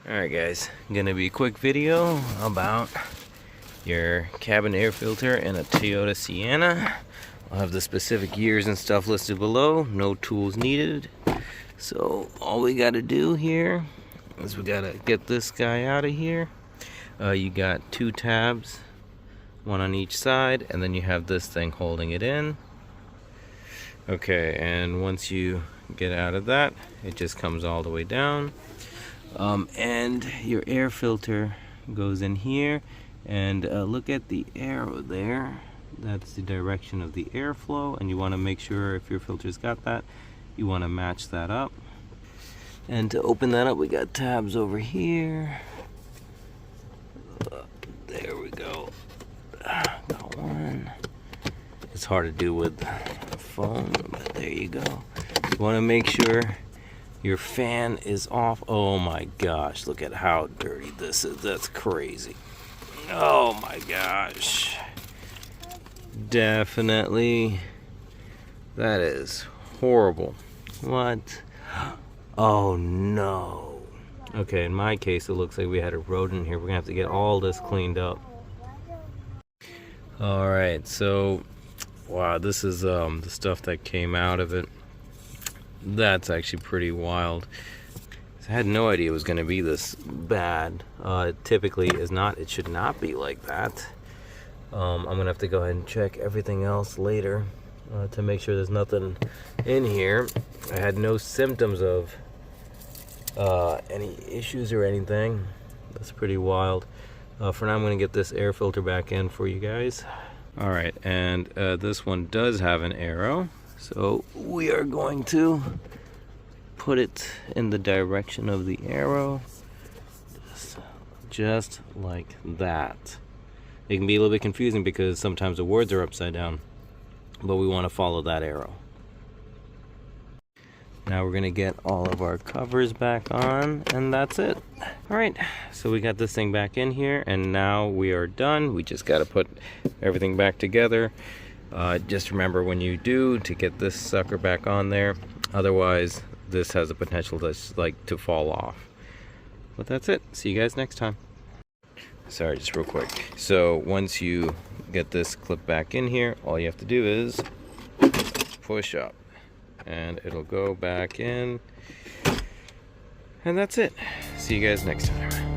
Alright guys, gonna be a quick video about your cabin air filter in a Toyota Sienna. I'll have the specific years and stuff listed below, no tools needed. So all we gotta do here is we gotta get this guy out of here. You got two tabs, one on each side, and then you have this thing holding it in. Okay, and once you get out of that, it just comes all the way down. And your air filter goes in here, and look at the arrow there. That's the direction of the airflow, and you want to make sure if your filter's got that, you want to match that up. And to open that up, we got tabs over here. There we go. Got one. It's hard to do with the phone, but there you go. You want to make sure your fan is off. Oh my gosh, look at how dirty this is. That's crazy. Oh my gosh. Definitely. That is horrible. What? Oh no. Okay, in my case, it looks like we had a rodent here. We're gonna have to get all this cleaned up. Alright, so wow, this is the stuff that came out of it. That's actually pretty wild. I had no idea it was going to be this bad. It typically is not. It should not be like that. I'm going to have to go ahead and check everything else later to make sure there's nothing in here. I had no symptoms of any issues or anything. That's pretty wild. For now, I'm going to get this air filter back in for you guys. Alright, and this one does have an arrow. So we are going to put it in the direction of the arrow, just like that. It can be a little bit confusing because sometimes the words are upside down, but we want to follow that arrow. Now we're going to get all of our covers back on, and that's it. Alright, so we got this thing back in here, and now we are done. We just got to put everything back together. Just remember when you do to get this sucker back on there, otherwise this has the potential to fall off. But that's it. See you guys next time. Sorry, just real quick. So once you get this clip back in here, all you have to do is push up and it'll go back in, and that's it. See you guys next time.